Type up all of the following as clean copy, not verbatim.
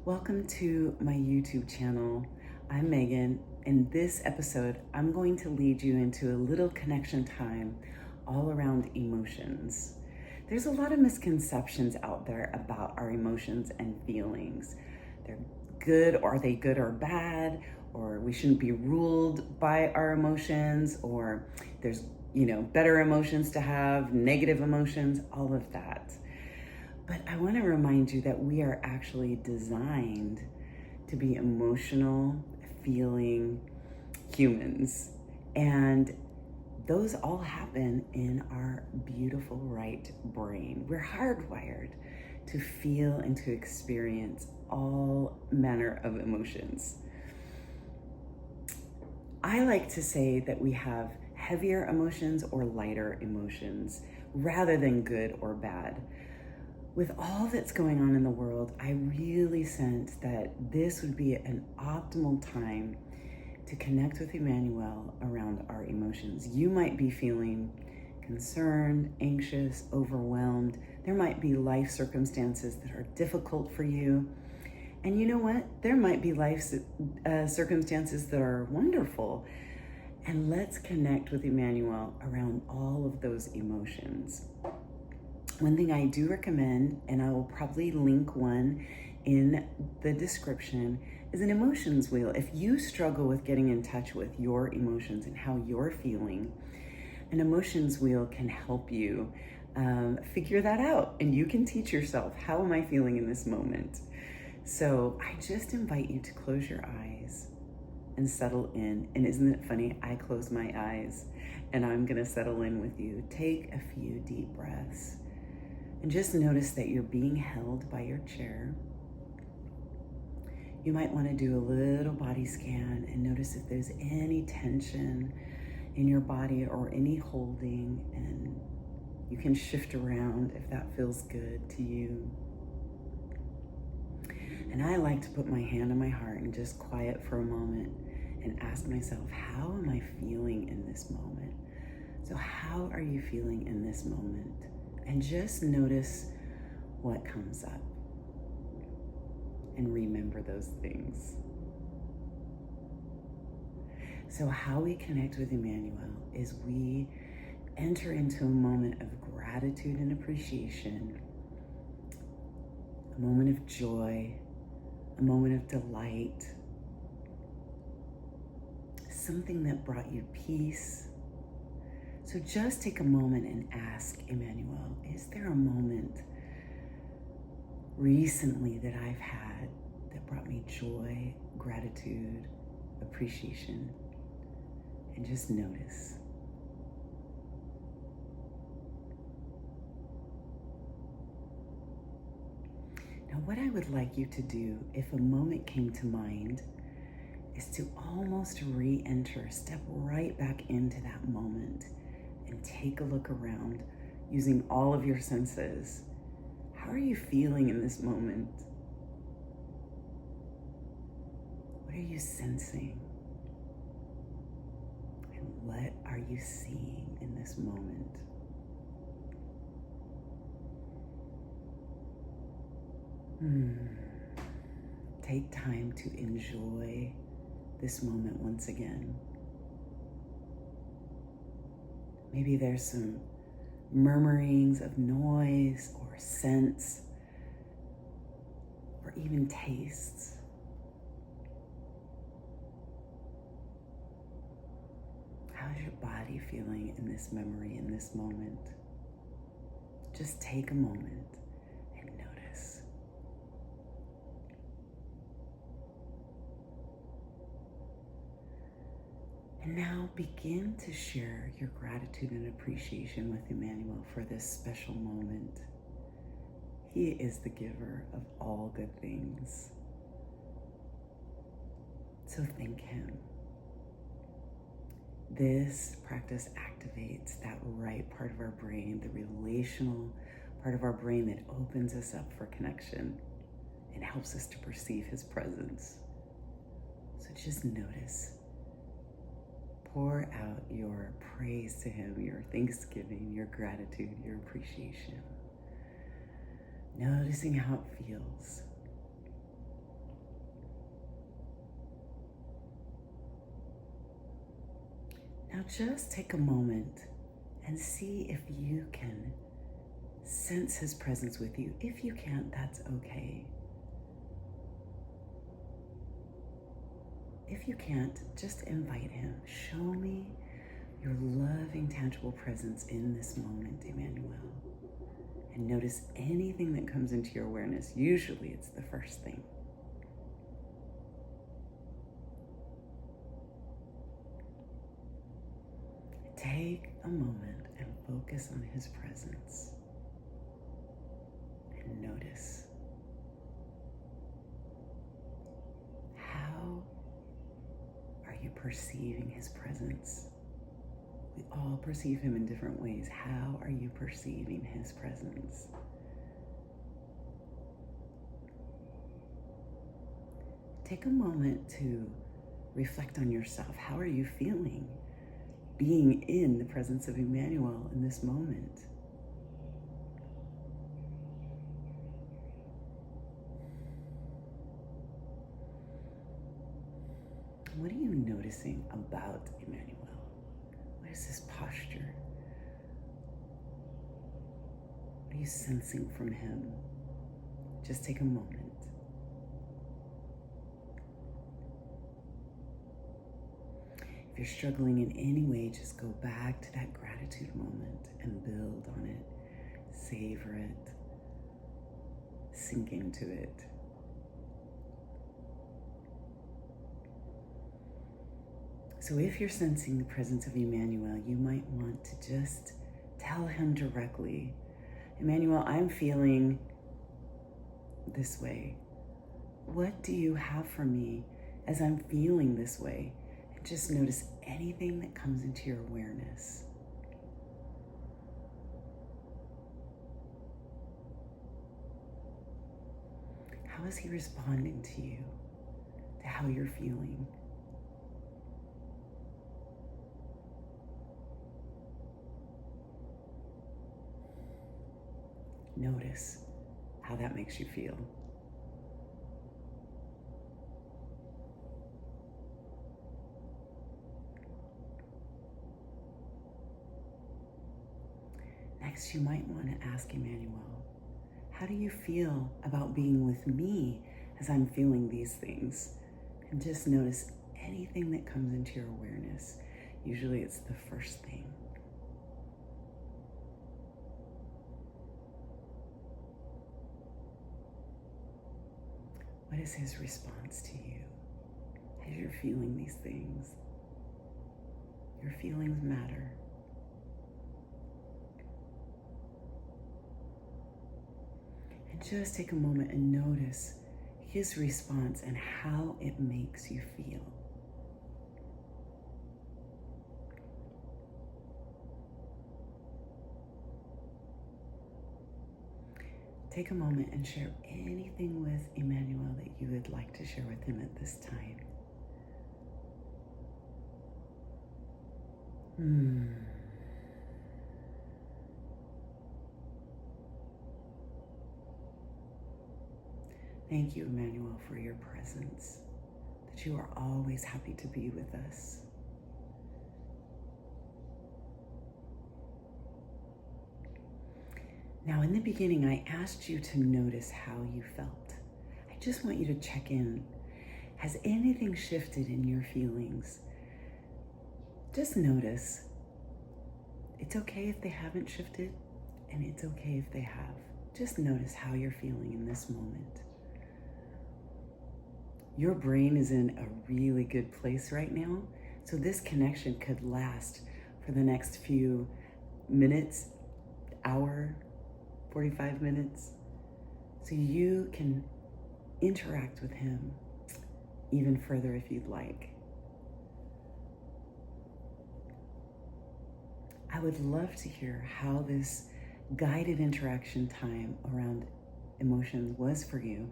Welcome to my YouTube channel. I'm Megan. In this episode, I'm going to lead you into a little connection time all around emotions. There's a lot of misconceptions out there about our emotions and feelings. They're good, or are they good or bad? Or we shouldn't be ruled by our emotions, or there's, better emotions to have, negative emotions, all of that. But I want to remind you that we are actually designed to be emotional, feeling humans. And those all happen in our beautiful right brain. We're hardwired to feel and to experience all manner of emotions. I like to say that we have heavier emotions or lighter emotions rather than good or bad. With all that's going on in the world, I really sense that this would be an optimal time to connect with Immanuel around our emotions. You might be feeling concerned, anxious, overwhelmed. There might be life circumstances that are difficult for you. And you know what? There might be life circumstances that are wonderful. And let's connect with Immanuel around all of those emotions. One thing I do recommend, and I will probably link one in the description, is an emotions wheel. If you struggle with getting in touch with your emotions and how you're feeling, an emotions wheel can help you figure that out, and you can teach yourself, how am I feeling in this moment? So I just invite you to close your eyes and settle in. And isn't it funny? I close my eyes and I'm gonna settle in with you. Take a few deep breaths. And just notice that you're being held by your chair. You might want to do a little body scan and notice if there's any tension in your body or any holding, and you can shift around if that feels good to you. And I like to put my hand on my heart and just quiet for a moment and ask myself, how am I feeling in this moment? So how are you feeling in this moment? And just notice what comes up and remember those things. So how we connect with Immanuel is we enter into a moment of gratitude and appreciation, a moment of joy, a moment of delight, something that brought you peace. So just take a moment and ask Immanuel, is there a moment recently that I've had that brought me joy, gratitude, appreciation? And just notice. Now, what I would like you to do, if a moment came to mind, is to almost re-enter, step right back into that moment and take a look around using all of your senses. How are you feeling in this moment? What are you sensing? And what are you seeing in this moment? Take time to enjoy this moment once again. Maybe there's some murmurings of noise or scents or even tastes. How's your body feeling in this memory, in this moment? Just take a moment and notice. And now begin to share your gratitude and appreciation with Immanuel for this special moment. He is the giver of all good things. So thank him. This practice activates that right part of our brain, the relational part of our brain that opens us up for connection and helps us to perceive his presence. So just notice. Pour out your praise to him, your thanksgiving, your gratitude, your appreciation. Noticing how it feels. Now just take a moment and see if you can sense his presence with you. If you can't, that's okay. If you can't, just invite him. Show me your loving, tangible presence in this moment, Immanuel. And notice anything that comes into your awareness. Usually it's the first thing. Take a moment and focus on his presence. And notice how are you perceiving his presence? We all perceive him in different ways. How are you perceiving his presence? Take a moment to reflect on yourself. How are you feeling being in the presence of Immanuel in this moment? What are you noticing about Immanuel? What is his posture? What are you sensing from him? Just take a moment. If you're struggling in any way, just go back to that gratitude moment and build on it. Savor it. Sink into it. So if you're sensing the presence of Immanuel, you might want to just tell him directly, Immanuel, I'm feeling this way. What do you have for me as I'm feeling this way? And just notice anything that comes into your awareness. How is he responding to you, to how you're feeling? Notice how that makes you feel. Next, you might want to ask Immanuel, how do you feel about being with me as I'm feeling these things? And just notice anything that comes into your awareness. Usually it's the first thing. What is his response to you as you're feeling these things? Your feelings matter. And just take a moment and notice his response and how it makes you feel. Take a moment and share anything with Immanuel that you would like to share with him at this time. Thank you, Immanuel, for your presence, that you are always happy to be with us. Now, in the beginning, I asked you to notice how you felt. I just want you to check in. Has anything shifted in your feelings? Just notice. It's okay if they haven't shifted, and it's okay if they have. Just notice how you're feeling in this moment. Your brain is in a really good place right now, so this connection could last for the next few minutes, hour, 45 minutes, so you can interact with him even further if you'd like. I would love to hear how this guided interaction time around emotions was for you,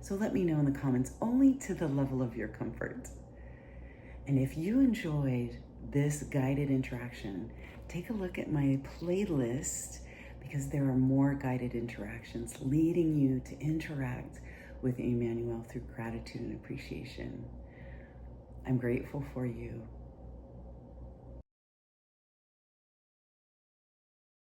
so let me know in the comments, only to the level of your comfort. And if you enjoyed this guided interaction, take a look at my playlist, because there are more guided interactions leading you to interact with Immanuel through gratitude and appreciation. I'm grateful for you.